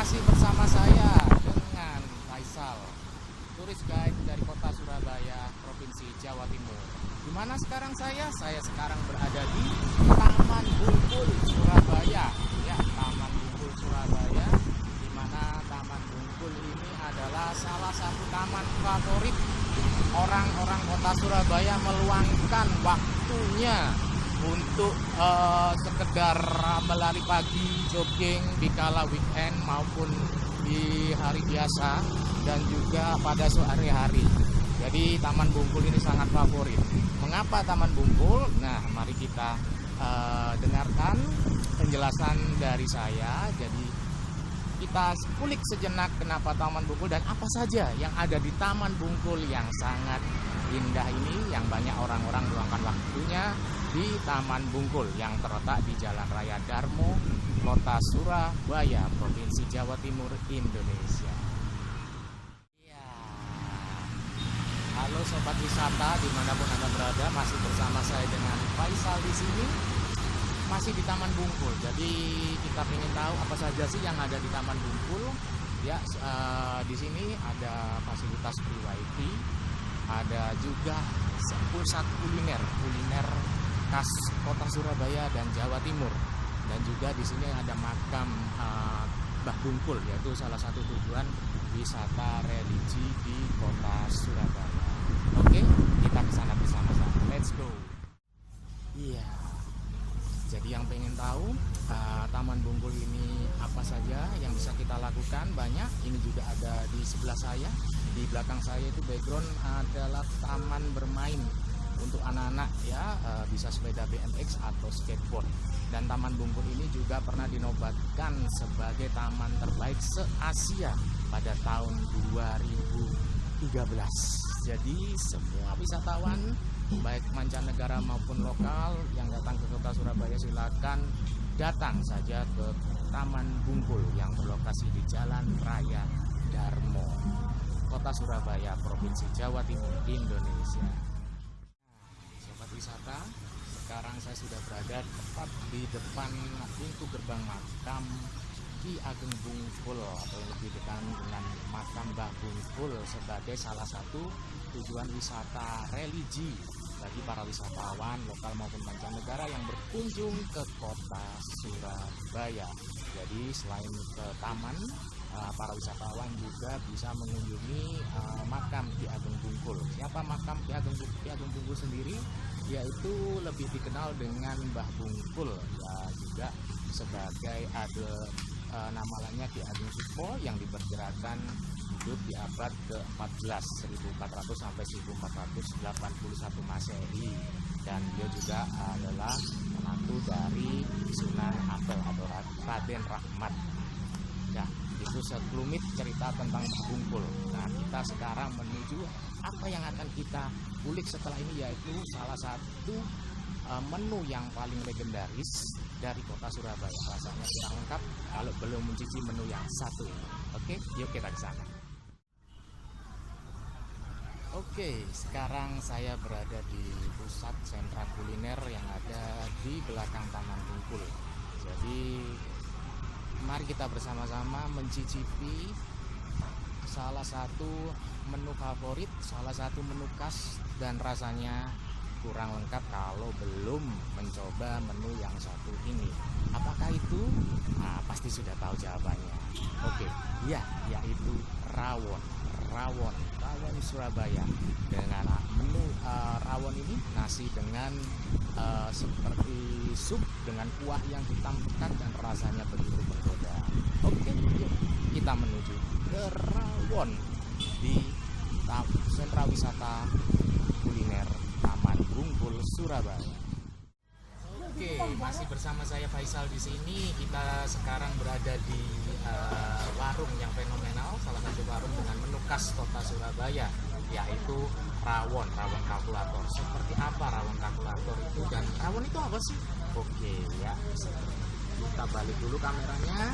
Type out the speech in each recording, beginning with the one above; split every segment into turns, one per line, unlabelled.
masih bersama saya dengan Faisal, turis guide dari kota Surabaya, Provinsi Jawa Timur. Di mana sekarang saya? Saya sekarang berada di Taman Bungkul, Surabaya. Ya, Taman Bungkul, Surabaya. Di mana Taman Bungkul ini adalah salah satu taman favorit orang-orang kota Surabaya meluangkan waktunya untuk sekedar melari pagi, jogging di kala weekend maupun di hari biasa dan juga pada sore hari. Jadi Taman Bungkul ini sangat favorit. Mengapa Taman Bungkul? Nah, mari kita dengarkan penjelasan dari saya. Jadi kita kulik sejenak kenapa Taman Bungkul dan apa saja yang ada di Taman Bungkul yang sangat indah ini, yang banyak orang-orang meluangkan waktunya di Taman Bungkul yang terletak di Jalan Raya Darmo, Kota Surabaya, Provinsi Jawa Timur, Indonesia. Ya, halo sobat wisata dimanapun Anda berada, masih bersama saya dengan Faisal di sini, masih di Taman Bungkul. Jadi kita ingin tahu apa saja sih yang ada di Taman Bungkul. Ya, di sini ada fasilitas free wifi, ada juga pusat kuliner khas kota Surabaya dan Jawa Timur, dan juga di sini ada makam Mbah Bungkul, yaitu salah satu tujuan wisata religi di kota Surabaya. Oke, kita ke sana bersama-sama. Let's go. Iya. Jadi yang pengen tahu Taman Bungkul ini apa saja yang bisa kita lakukan, banyak. Ini juga ada di sebelah saya, di belakang saya itu background adalah taman bermain untuk anak-anak ya, bisa sepeda BMX atau skateboard. Dan Taman Bungkul ini juga pernah dinobatkan sebagai taman terbaik se-Asia pada tahun 2013. Jadi semua wisatawan baik mancanegara maupun lokal yang datang ke kota Surabaya silakan datang saja ke Taman Bungkul yang berlokasi di Jalan Raya Darmo, Kota Surabaya, Provinsi Jawa Timur, Indonesia. Sobat wisata, sekarang saya sudah berada tepat di depan pintu gerbang makam Ki Ageng Bungkul, atau yang lebih dikenal dengan makam Mbah Bungkul, sebagai salah satu tujuan wisata religi bagi para wisatawan lokal maupun mancanegara yang berkunjung ke kota Surabaya. Jadi selain ke taman, para wisatawan juga bisa mengunjungi makam Ki Ageng Bungkul. Siapa makam Ki Ageng Bungkul sendiri? Yaitu lebih dikenal dengan Mbah Bungkul, ya juga sebagai nama lainnya Ki Ageng Sukmo yang diperkirakan hidup di abad ke-14, 1400 sampai 1481 Masehi, dan dia juga adalah menantu dari Sunan Ampel atau Raden Rahmat. Ya, itu sekelumit cerita tentang Mbah Bungkul. Nah, kita sekarang menuju apa yang akan kita kulik setelah ini, yaitu salah satu menu yang paling legendaris dari kota Surabaya. Rasanya kurang lengkap kalau belum mencicipi menu yang satu ini. Oke, yuk kita ke sana. Oke, sekarang saya berada di pusat sentra kuliner yang ada di belakang Taman Bungkul. Jadi mari kita bersama-sama mencicipi salah satu menu favorit, salah satu menu khas, dan rasanya kurang lengkap kalau belum mencoba menu yang satu ini. Apakah itu? Nah, pasti sudah tahu jawabannya. Oke, ya, yaitu rawon Surabaya. Dengan menu rawon ini, nasi dengan seperti sup dengan kuah yang hitam pekat dan rasanya begitu menggoda. Oke, yuk kita menuju ke rawon di sentra wisata kuliner Taman Bungkul, Surabaya. Oke, masih bersama saya Faisal di sini. Kita sekarang berada di warung yang fenomenal, salah satu warung dengan menu khas kota Surabaya, yaitu rawon kalkulator. Seperti apa rawon kalkulator itu, dan rawon itu apa sih? Oke, ya, kita balik dulu kameranya.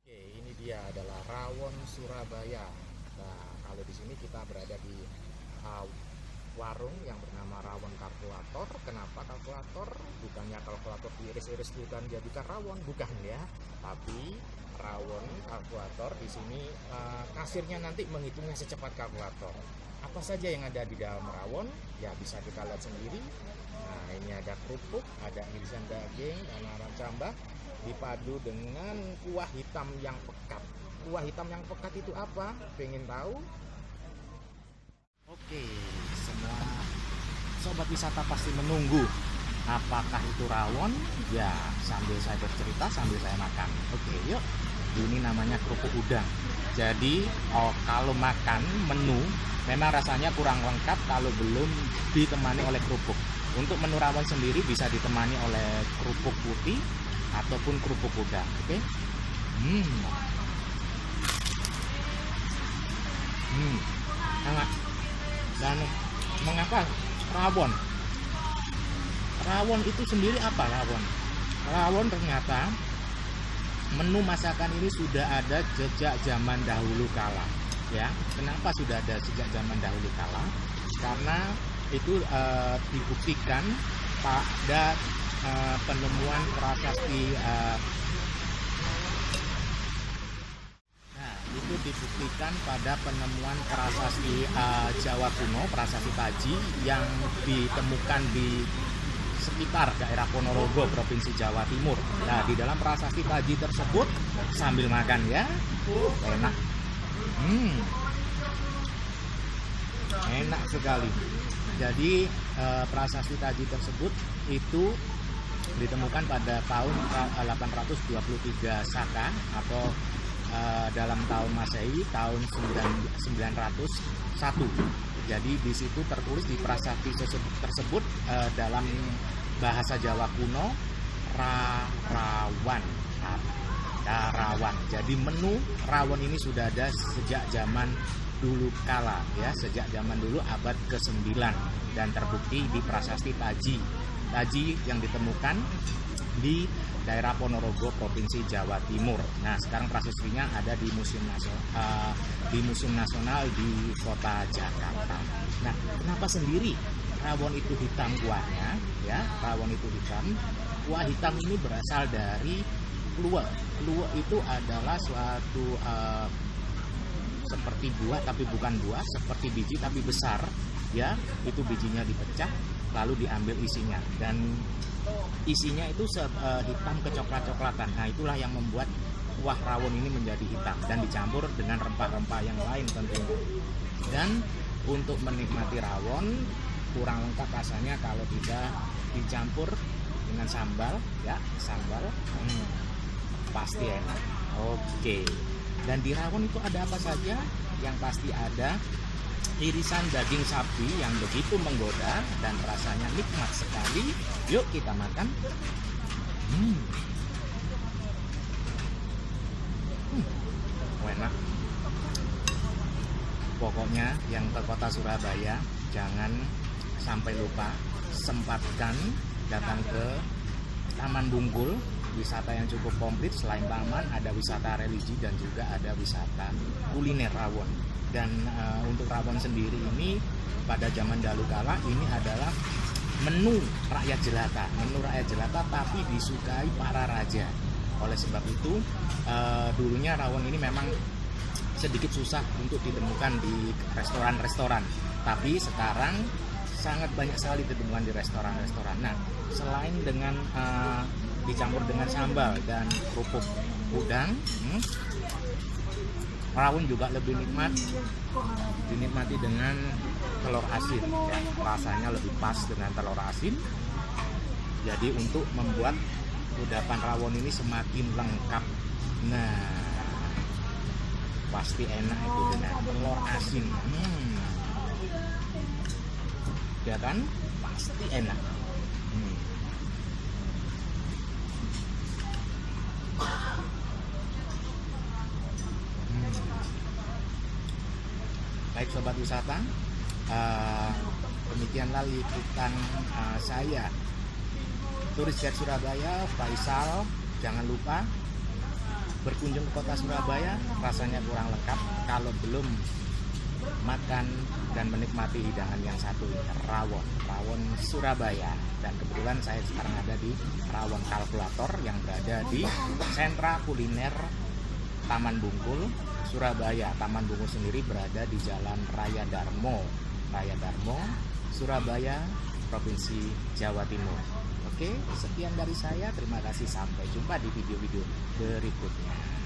Oke, ini dia adalah rawon Surabaya. Nah, kalau di sini kita berada di warung yang bernama rawon kalkulator. Kenapa kalkulator? Bukannya kalkulator diiris-iris dan jadikan rawon, bukan ya, tapi rawon kalkulator. Di sini kasirnya nanti menghitungnya secepat kalkulator. Apa saja yang ada di dalam rawon ya bisa kita lihat sendiri. Nah, ini ada kerupuk, ada irisan daging, dan racambah dipadu dengan kuah hitam yang pekat. Kuah hitam yang pekat itu apa? Pengen tahu? Oke, semua sobat wisata pasti menunggu. Apakah itu rawon? Ya, sambil saya bercerita, sambil saya makan. Oke, yuk. Ini namanya kerupuk udang. Jadi, kalau makan menu, memang rasanya kurang lengkap kalau belum ditemani oleh kerupuk. Untuk menu rawon sendiri bisa ditemani oleh kerupuk putih ataupun kerupuk udang. Oke. Hangat. Dan mengapa rawon? Rawon itu sendiri apa rawon? Rawon ternyata menu masakan ini sudah ada sejak zaman dahulu kala. Ya, kenapa sudah ada sejak zaman dahulu kala? Karena itu dibuktikan pada penemuan prasasti. Itu dibuktikan pada penemuan prasasti Jawa kuno, prasasti Taji yang ditemukan di sekitar daerah Ponorogo, Provinsi Jawa Timur. Nah, di dalam prasasti Taji tersebut sambil makan ya, enak, enak sekali. Jadi prasasti Taji tersebut itu ditemukan pada tahun 823 Saka atau dalam tahun Masehi tahun 901. Jadi di situ tertulis di prasasti tersebut dalam bahasa Jawa kuno rawan. Jadi menu rawon ini sudah ada sejak zaman dulu kala ya, sejak zaman dulu abad ke-9 dan terbukti di prasasti Taji yang ditemukan di daerah Ponorogo, Provinsi Jawa Timur. Nah, sekarang prasastinya ada di Museum Nasional di Kota Jakarta. Nah, kenapa sendiri rawon itu hitam kuahnya? Ya, rawon itu hitam. Kuah hitam ini berasal dari kluwek. Kluwek itu adalah suatu seperti buah tapi bukan buah, seperti biji tapi besar. Ya, itu bijinya dipecah lalu diambil isinya dan isinya itu hitam kecoklat-coklatan. Nah, itulah yang membuat kuah rawon ini menjadi hitam dan dicampur dengan rempah-rempah yang lain tentunya. Dan untuk menikmati rawon kurang lengkap rasanya kalau tidak dicampur dengan sambal ya, sambal pasti enak. Oke. Dan di rawon itu ada apa saja? Yang pasti ada irisan daging sapi yang begitu menggoda dan rasanya nikmat sekali. Yuk kita makan. Enak. Pokoknya yang ke kota Surabaya jangan sampai lupa sempatkan datang ke Taman Bungkul, wisata yang cukup komplit. Selain taman ada wisata religi dan juga ada wisata kuliner rawon. Dan untuk rawon sendiri ini pada zaman dahulu kala ini adalah menu rakyat jelata, tapi disukai para raja. Oleh sebab itu dulunya rawon ini memang sedikit susah untuk ditemukan di restoran-restoran, tapi sekarang sangat banyak sekali ditemukan di restoran-restoran. Nah, selain dengan dicampur dengan sambal dan kerupuk udang, rawon juga lebih nikmat dinikmati dengan telur asin ya. Rasanya lebih pas dengan telur asin. Jadi untuk membuat kudapan rawon ini semakin lengkap. Nah, pasti enak itu dengan telur asin. Ya kan? Pasti enak. Baik sobat wisata, demikianlah liputan saya turis guide Surabaya, Faisal. Jangan lupa berkunjung ke kota Surabaya, rasanya kurang lengkap kalau belum makan dan menikmati hidangan yang satu ini, rawon Surabaya. Dan kebetulan saya sekarang ada di Rawon Kalkulator yang berada di sentra kuliner Taman Bungkul, Surabaya. Taman Bungkul sendiri berada di Jalan Raya Darmo, Surabaya, Provinsi Jawa Timur. Oke, sekian dari saya. Terima kasih. Sampai jumpa di video-video berikutnya.